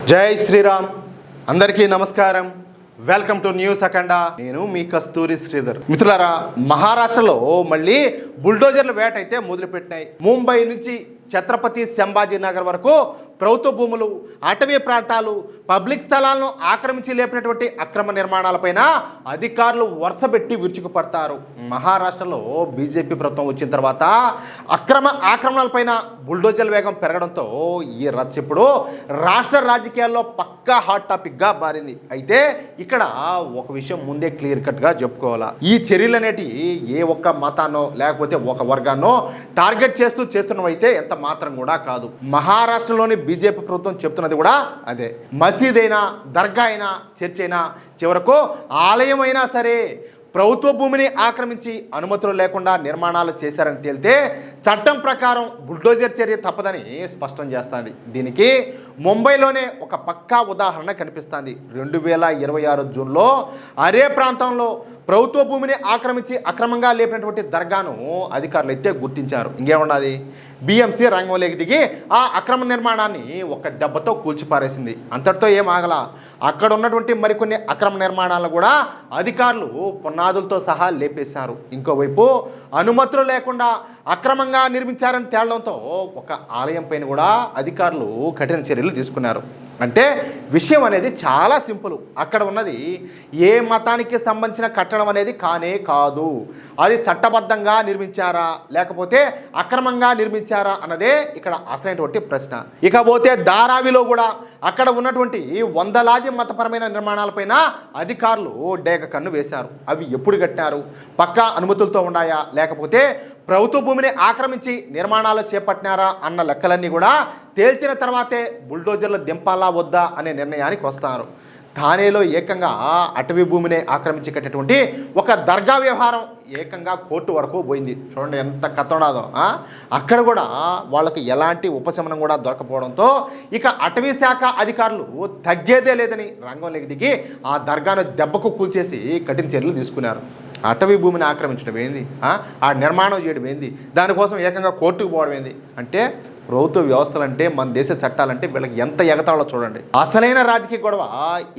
జై శ్రీరామ్. అందరికీ నమస్కారం. వెల్కమ్ టు న్యూస్ అఖండ. నేను మీ కస్తూరి శ్రీధర్. మిత్రులారా, మహారాష్ట్రలో మళ్ళీ బుల్డోజర్ల వేట అయితే మొదలుపెట్టినాయి. ముంబై నుంచి ఛత్రపతి సంభాజీనగర్ వరకు ప్రభుత్వ భూములు, అటవీ ప్రాంతాలు, పబ్లిక్ స్థలాలను ఆక్రమించి లేపినటువంటి అక్రమ నిర్మాణాలపైన అధికారులు వరుసపెట్టి విరుచుకుపడతారు. మహారాష్ట్రలో బీజేపీ ప్రభుత్వం వచ్చిన తర్వాత అక్రమ ఆక్రమణలపైన బుల్డోజర్ల వేగం పెరగడంతో ఈ రచ్చ ఇప్పుడు రాష్ట్ర రాజకీయాల్లో పక్కా హాట్ టాపిక్గా మారింది. అయితే ఇక్కడ ఒక విషయం ముందే క్లియర్ కట్గా చెప్పుకోవాలా. ఈ చర్యలు అనేటి ఏ ఒక్క మతాన్నో లేకపోతే ఒక వర్గాన్నో టార్గెట్ చేస్తున్నవైతే ఎంత మాత్రం కూడా కాదు. మహారాష్ట్రలోని బీజేపీ ప్రభుత్వం చెప్తున్నది కూడా అదే. మసీద్ అయినా, దర్గా అయినా, చర్చ్ అయినా, చివరకు ఆలయం అయినా సరే ప్రభుత్వ భూమిని ఆక్రమించి అనుమతులు లేకుండా నిర్మాణాలు చేశారని తేలితే చట్టం ప్రకారం బుల్డోజర్ చర్య తప్పదని స్పష్టం చేస్తుంది. దీనికి ముంబైలోనే ఒక పక్కా ఉదాహరణ కనిపిస్తుంది. 2026 జూన్లో అరే ప్రాంతంలో ప్రభుత్వ భూమిని ఆక్రమించి అక్రమంగా లేపినటువంటి దర్గాను అధికారులు అయితే గుర్తించారు. ఇంకేమున్నది, బిఎంసి రంగంలోకి దిగి ఆ అక్రమ నిర్మాణాన్ని ఒక దెబ్బతో కూల్చిపారేసింది. అంతటితో ఏం ఆగల, అక్కడ ఉన్నటువంటి మరికొన్ని అక్రమ నిర్మాణాలను కూడా అధికారులు పునాదులతో సహా లేపేశారు. ఇంకోవైపు అనుమతులు లేకుండా అక్రమంగా నిర్మించారని తేలడంతో ఒక ఆలయం పైన కూడా అధికారులు కఠిన చర్యలు తీసుకున్నారు. అంటే విషయం అనేది చాలా సింపుల్. అక్కడ ఉన్నది ఏ మతానికి సంబంధించిన కట్టడం అనేది కానే కాదు. అది చట్టబద్ధంగా నిర్మించారా లేకపోతే అక్రమంగా నిర్మించారా అన్నదే ఇక్కడ అసలైనటువంటి ప్రశ్న. ఇకపోతే ధారావిలో కూడా అక్కడ ఉన్నటువంటి వందలాది మతపరమైన నిర్మాణాలపైన అధికారులు డేగ కన్ను వేశారు. అవి ఎప్పుడు కట్టినారు, పక్కా అనుమతులతో ఉన్నాయా లేకపోతే ప్రభుత్వ భూమిని ఆక్రమించి నిర్మాణాలు చేపట్టినారా అన్న లెక్కలన్నీ కూడా తేల్చిన తర్వాతే బుల్డోజర్లు దింపాలా వద్దా అనే నిర్ణయానికి వస్తారు. థానేలో ఏకంగా అటవీ భూమిని ఆక్రమించి కట్టేటువంటి ఒక దర్గా వ్యవహారం ఏకంగా కోర్టు వరకు పోయింది. చూడండి ఎంత కథ ఉన్నదో. అక్కడ కూడా వాళ్ళకు ఎలాంటి ఉపశమనం కూడా దొరకపోవడంతో ఇక అటవీ శాఖ అధికారులు తగ్గేదే లేదని రంగంలోకి దిగి ఆ దర్గాను దెబ్బకు కూల్చేసి కఠిన చర్యలు తీసుకున్నారు. అటవీ భూమిని ఆక్రమించడం ఏంది, ఆ నిర్మాణం చేయడం ఏంది, దానికోసం ఏకంగా కోర్టుకు పోవడం ఏంది అంటే ప్రభుత్వ వ్యవస్థలంటే మన దేశ చట్టాలంటే వీళ్ళకి ఎంత ఎగతాళో చూడండి. అసలైన రాజకీయ గొడవ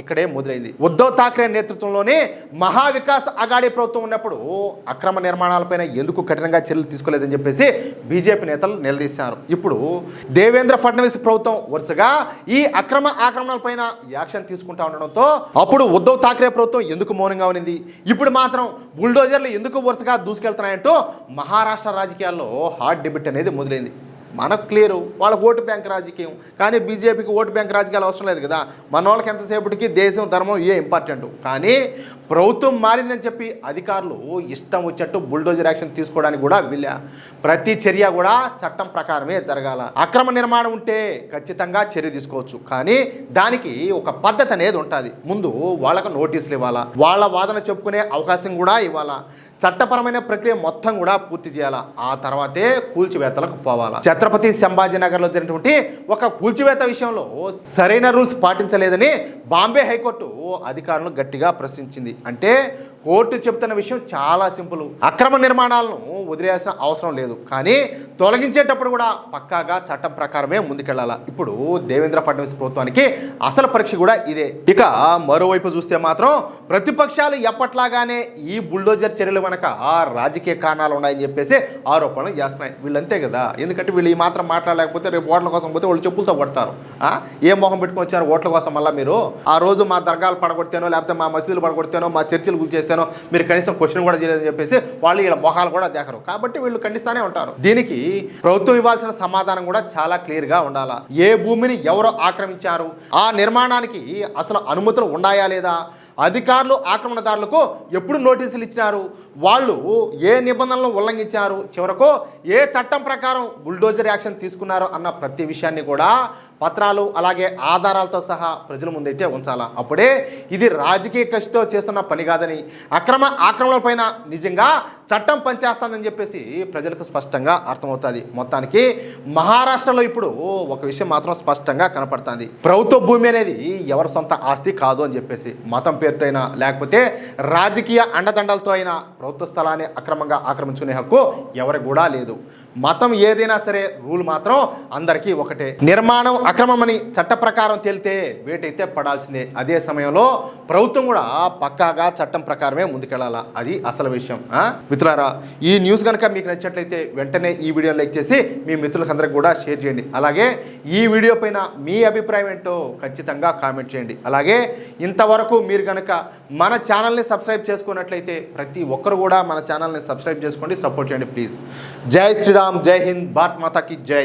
ఇక్కడే మొదలైంది. ఉద్ధవ్ ఠాక్రే నేతృత్వంలోనే మహావికాస్ అఘాడీ ప్రభుత్వం ఉన్నప్పుడు అక్రమ నిర్మాణాలపైన ఎందుకు కఠినంగా చర్యలు తీసుకోలేదని చెప్పేసి బీజేపీ నేతలు నిలదీశారు. ఇప్పుడు దేవేంద్ర ఫడ్నవీస్ ప్రభుత్వం వరుసగా ఈ అక్రమ ఆక్రమణలపైన యాక్షన్ తీసుకుంటా ఉండడంతో అప్పుడు ఉద్ధవ్ ఠాక్రే ప్రభుత్వం ఎందుకు మౌనంగా ఉన్నది, ఇప్పుడు మాత్రం బుల్డోజర్లు ఎందుకు వరుసగా దూసుకెళ్తున్నాయంటూ మహారాష్ట్ర రాజకీయాల్లో హాట్ డిబేట్ అనేది మొదలైంది. మనకు క్లియరు, వాళ్ళకి ఓటు బ్యాంక్ రాజకీయం. కానీ బీజేపీకి ఓటు బ్యాంక్ రాజకీయాలు అవసరం లేదు కదా. మన వాళ్ళకి ఎంతసేపటికి దేశం, ధర్మం ఇవే ఇంపార్టెంట్. కానీ ప్రభుత్వం మారిందని చెప్పి అధికారులు ఇష్టం వచ్చినట్టు బుల్డోజర్ యాక్షన్ తీసుకోవడానికి కూడా వీళ్ళ ప్రతి చర్య కూడా చట్టం ప్రకారమే జరగాల. అక్రమ నిర్మాణం ఉంటే ఖచ్చితంగా చర్య తీసుకోవచ్చు, కానీ దానికి ఒక పద్ధతి అనేది ఉంటుంది. ముందు వాళ్ళకు నోటీసులు ఇవ్వాలా, వాళ్ళ వాదన చెప్పుకునే అవకాశం కూడా ఇవ్వాలా, చట్టపరమైన ప్రక్రియ మొత్తం కూడా పూర్తి చేయాలా, ఆ తర్వాతే కూల్చివేతలకు పోవాలా. ఛత్రపతి సంభాజీనగర్లో జరిగినటువంటి ఒక కూల్చివేత విషయంలో సరైన రూల్స్ పాటించలేదని బాంబే హైకోర్టు అధికారులను గట్టిగా ప్రశ్నించింది. అంటే కోర్టు చెప్తున్న విషయం చాలా సింపుల్. అక్రమ నిర్మాణాలను వదిలేయాల్సిన అవసరం లేదు, కానీ తొలగించేటప్పుడు కూడా పక్కాగా చట్టం ప్రకారమే ముందుకెళ్లాలా. ఇప్పుడు దేవేంద్ర ఫడ్నవీస్ ప్రభుత్వానికి అసలు పరీక్ష కూడా ఇదే. ఇక మరోవైపు చూస్తే మాత్రం ప్రతిపక్షాలు ఎప్పట్లాగానే ఈ బుల్డోజర్ చర్యలు వెనక రాజకీయ కారణాలు ఉన్నాయని చెప్పేసి ఆరోపణలు చేస్తున్నాయి. వీళ్ళంతే కదా, ఎందుకంటే వీళ్ళు ఈ మాత్రం మాట్లాడలేకపోతే రేపు ఓట్ల కోసం పోతే వాళ్ళు చెప్పులతో కొడతారు. ఏ మొహం పెట్టుకొని వచ్చారు ఓట్ల కోసం? మళ్ళీ మీరు ఆ రోజు మా దర్గాలు పడగొడితేనో లేకపోతే మా మసీదులు పడగొడితేనో మా చర్చిలు గుర్చేస్తేనో మీరు కనీసం క్వశ్చన్ కూడా చేయలేదని చెప్పేసి వాళ్ళు వీళ్ళ మొహాలు కూడా దేకరు. కాబట్టి వీళ్ళు ఖండిస్తానే ఉంటారు. దీనికి ప్రభుత్వం ఇవ్వాల్సిన సమాధానం కూడా చాలా క్లియర్గా ఉండాలా. ఏ భూమిని ఎవరు ఆక్రమించారు, ఆ నిర్మాణానికి అసలు అనుమతులు ఉన్నాయా లేదా, అధికారులు ఆక్రమణదారులకు ఎప్పుడు నోటీసులు ఇచ్చినారు, వాళ్ళు ఏ నిబంధనలను ఉల్లంఘించారు, చివరకు ఏ చట్టం ప్రకారం బుల్డోజర్ యాక్షన్ తీసుకున్నారు అన్న ప్రతి విషయాన్ని కూడా పత్రాలు అలాగే ఆధారాలతో సహా ప్రజల ముందైతే ఉంచాలా. అప్పుడే ఇది రాజకీయ కక్షతో చేస్తున్న పని కాదని, అక్రమణలపైన నిజంగా చట్టం పనిచేస్తుందని చెప్పేసి ప్రజలకు స్పష్టంగా అర్థమవుతుంది. మొత్తానికి మహారాష్ట్రలో ఇప్పుడు ఒక విషయం మాత్రం స్పష్టంగా కనపడుతుంది. ప్రభుత్వ భూమి అనేది ఎవరి సొంత ఆస్తి కాదు అని చెప్పేసి మతం పేరుతో అయినా లేకపోతే రాజకీయ అండదండలతో అయినా ప్రభుత్వ స్థలాన్ని అక్రమంగా ఆక్రమించుకునే హక్కు ఎవరికి కూడా లేదు. మతం ఏదైనా సరే రూల్ మాత్రం అందరికీ ఒకటే. నిర్మాణం అక్రమమని చట్ట ప్రకారం తేలితే వేటైతే పడాల్సిందే. అదే సమయంలో ప్రభుత్వం కూడా పక్కాగా చట్టం ప్రకారమే ముందుకెళ్ళాలా. అది అసలు విషయం. మిత్రులారా, ఈ న్యూస్ కనుక మీకు నచ్చినట్లయితే వెంటనే ఈ వీడియో లైక్ చేసి మీ మిత్రులందరికీ కూడా షేర్ చేయండి. అలాగే ఈ వీడియో పైన మీ అభిప్రాయం ఏంటో ఖచ్చితంగా కామెంట్ చేయండి. అలాగే ఇంతవరకు మీరు కనుక మన ఛానల్ని సబ్స్క్రైబ్ చేసుకున్నట్లయితే ప్రతి ఒక్కరు కూడా మన ఛానల్ని సబ్స్క్రైబ్ చేసుకోండి, సపోర్ట్ చేయండి ప్లీజ్. జై శ్రీరామ్, జై హింద్, భారత్ మాతా కీ జై.